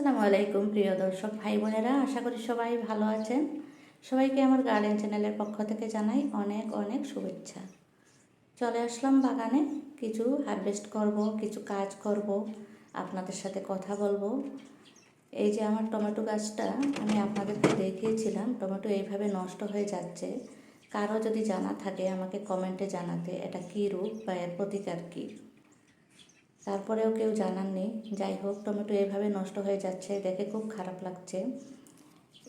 আসসালামু আলাইকুম প্রিয় দর্শক ভাই বোনেরা, আশা করি সবাই ভালো আছেন। সবাইকে আমার গার্ডেন চ্যানেলের পক্ষ থেকে জানাই অনেক অনেক শুভেচ্ছা। চলে আসলাম বাগানে, কিছু হারভেস্ট করব, কিছু কাজ করব, আপনাদের সাথে কথা বলবো। এই যে আমার টমেটো গাছটা আমি আপনাদেরকে দেখিয়েছিলাম, টমেটো এইভাবে নষ্ট হয়ে যাচ্ছে। কারো যদি জানা থাকে আমাকে কমেন্টে জানাতে, এটা কী রূপ বা এর প্রতিকার কী। তারপরেও কেউ জানাননি। যাই হোক, টমেটো এভাবে নষ্ট হয়ে যাচ্ছে, দেখে খুব খারাপ লাগছে।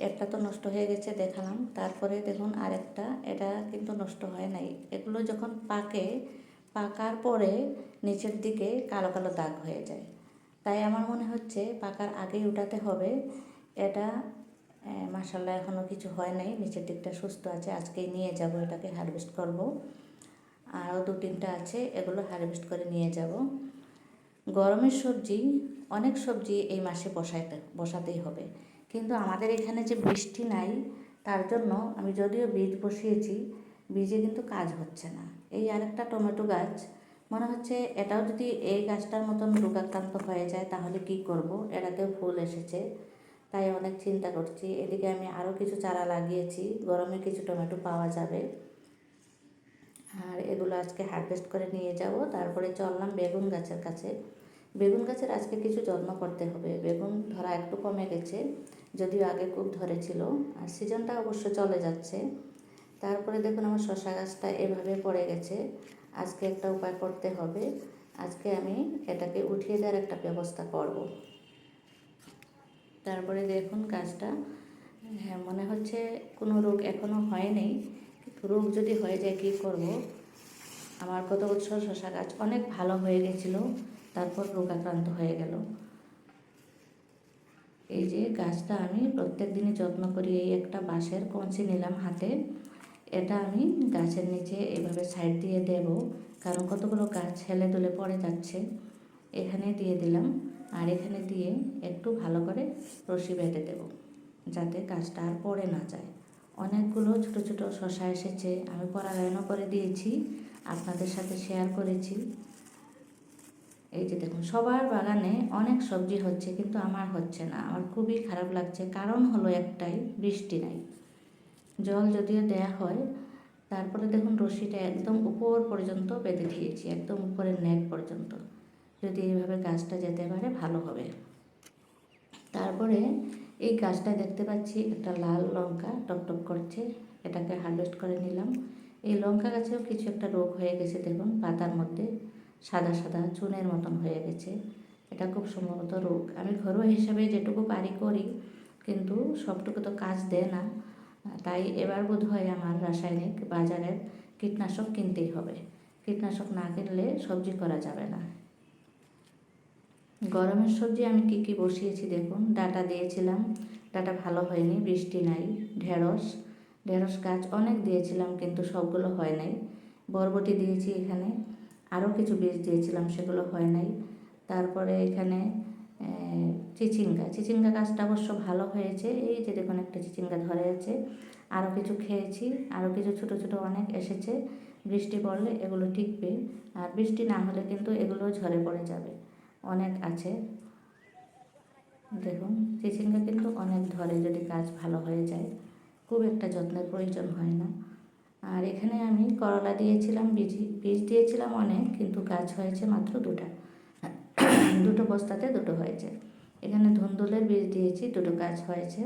একটা তো নষ্ট হয়ে গেছে দেখালাম, তারপরে দেখুন আরেকটা, এটা কিন্তু নষ্ট হয় নাই। এগুলো যখন পাকার পরে নিচের দিকে কালো কালো দাগ হয়ে যায়। তাই আমার মনে হচ্ছে পাকার আগেই উঠাতে হবে। এটা মাশাআল্লাহ এখনও কিছু হয় নাই, নিচের দিকটা সুস্থ আছে। আজকেই নিয়ে যাব, এটাকে হারভেস্ট করব। আরও 2-3টা আছে, এগুলো হারভেস্ট করে নিয়ে যাব। গরমের সবজি, অনেক সবজি এই মাসে বসাতেই হবে, কিন্তু আমাদের এখানে যে বৃষ্টি নাই, তার জন্য আমি যদিও বীজ বসিয়েছি, বীজে কিন্তু কাজ হচ্ছে না। এই আরেকটা টমেটো গাছ, মনে হচ্ছে এটাও যদি এই গাছটার মতন রোগাক্রান্ত হয়ে যায় তাহলে কি করব। এটাতেও ফুল এসেছে, তাই অনেক চিন্তা করছি। এদিকে আমি আরও কিছু চারা লাগিয়েছি, গরমে কিছু টমেটো পাওয়া যাবে। আর এগুলো আজকে হারভেস্ট করে নিয়ে যাব। তারপরে চললাম বেগুন গাছের কাছে। বেগুন গাছের আজকে কিছু যত্ন করতে হবে। বেগুন ধরা একটু কমে গেছে, যদিও আগে খুব ধরেছিল, আর সিজনটা অবশ্য চলে যাচ্ছে। তারপরে দেখুন আমার শসা গাছটা এভাবে পড়ে গেছে, আজকে একটা উপায় করতে হবে। আজকে আমি এটাকে উঠিয়ে দেওয়ার একটা ব্যবস্থা করব। তারপরে দেখুন গাছটা, হ্যাঁ মনে হচ্ছে কোনো রোগ এখনও হয়নি, কিন্তু রোগ যদি হয়ে যায় কী করব। আমার গত বছর শসা গাছ অনেক ভালো হয়ে গেছিলো, তারপর রোগাক্রান্ত হয়ে গেল। এই যে গাছটা আমি প্রত্যেক দিনই যত্ন করি। এই একটা বাঁশের কঞ্চি নিলাম হাতে, এটা আমি গাছের নিচে এভাবে সাইড দিয়ে দেব, কারণ কতগুলো গাছ হেলে দুলে পড়ে যাচ্ছে। এখানে দিয়ে দিলাম, আর এখানে দিয়ে একটু ভালো করে রশি বেঁধে দেব, যাতে গাছটা আর পড়ে না যায়। অনেকগুলো ছোট ছোট শসা এসেছে, আমি পরাগায়নও করে দিয়েছি, আপনাদের সাথে শেয়ার করেছি। এই যে দেখুন সবার বাগানে অনেক সবজি হচ্ছে, কিন্তু আমার হচ্ছে না। আমার খুবই খারাপ লাগছে, কারণ হলো একটাই, বৃষ্টি নাই। জল যদিও দেয়া হয়, তারপরে দেখুন রশিটা একদম উপর পর্যন্ত বেঁধে দিয়েছি, একদম উপরের নেট পর্যন্ত। যদি এইভাবে গাছটা যেতে পারে ভালো হবে। তারপরে এই গাছটা দেখতে পাচ্ছি একটা লাল লঙ্কা টকটক করছে, এটাকে হারভেস্ট করে নিলাম। এই লঙ্কা গাছেও কিছু একটা রোগ হয়ে গেছে, দেখুন পাতার মধ্যে সাদা সাদা চুনের মতন হয়ে গেছে। এটা খুব সম্ভবত রোগ। আমি ঘরোয়া হিসাবে যেটুকু পারি করি, কিন্তু সবটুকু তো কাজ দেয় না। তাই এবার বোধ হয় আমার রাসায়নিক বাজারের কীটনাশক কিনতেই হবে। কীটনাশক না কিনলে সবজি করা যাবে না। গরমের সবজি আমি কি কি বসিয়েছি দেখুন। ডাঁটা দিয়েছিলাম, ডাঁটা ভালো হয়নি, বৃষ্টি নাই। ঢেঁড়স গাছ অনেক দিয়েছিলাম, কিন্তু সবগুলো হয় নাই। বরবটি দিয়েছি এখানে, আরও কিছু বীজ দিয়েছিলাম, সেগুলো হয় নাই। তারপরে এখানে চিচিঙ্গা গাছটা অবশ্য ভালো হয়েছে। এই যে দেখুন একটা চিচিঙ্গা ধরে আছে। আরও কিছু খেয়েছি, আরও কিছু ছোট ছোট অনেক এসেছে। বৃষ্টি পড়লে এগুলো টিকবে, আর বৃষ্টি না হলে কিন্তু এগুলো ঝরে পড়ে যাবে। অনেক আছে দেখুন, চিচিঙ্গা কিন্তু অনেক ধরে যদি গাছ ভালো হয়ে যায়, খুব একটা যত্নের প্রয়োজন হয় না। আর এখানে আমি করলা দিয়েছিলাম, বীজ দিয়েছিলাম অনেক, কিন্তু গাছ হয়েছে মাত্র 2টা। 2টো বস্তাতে 2টো হয়েছে। এখানে ধুন্দুলের বীজ দিয়েছি, 2টো গাছ হয়েছে।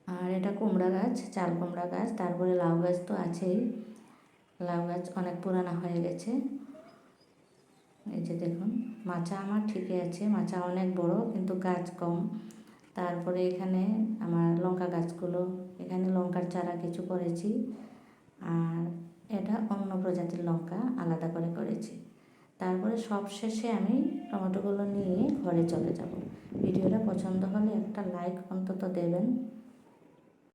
আর এটা কুমড়া গাছ, চাল কুমড়া গাছ। তারপরে লাউ গাছ তো আছেই, লাউ গাছ অনেক পুরানো হয়ে গেছে। এই যে দেখুন মাচা আমার ঠিকই আছে, মাচা অনেক বড় কিন্তু গাছ কম। তারপরে এখানে আমার লঙ্কা গাছগুলো, এখানে লঙ্কার চারা কিছু করেছি, আর এটা অন্য প্রজাতির লঙ্কা আলাদা করে করেছি। তারপরে সব শেষে আমি টমেটোগুলো নিয়ে ঘরে চলে যাব। ভিডিওটা পছন্দ হলে একটা লাইক অন্তত দেবেন।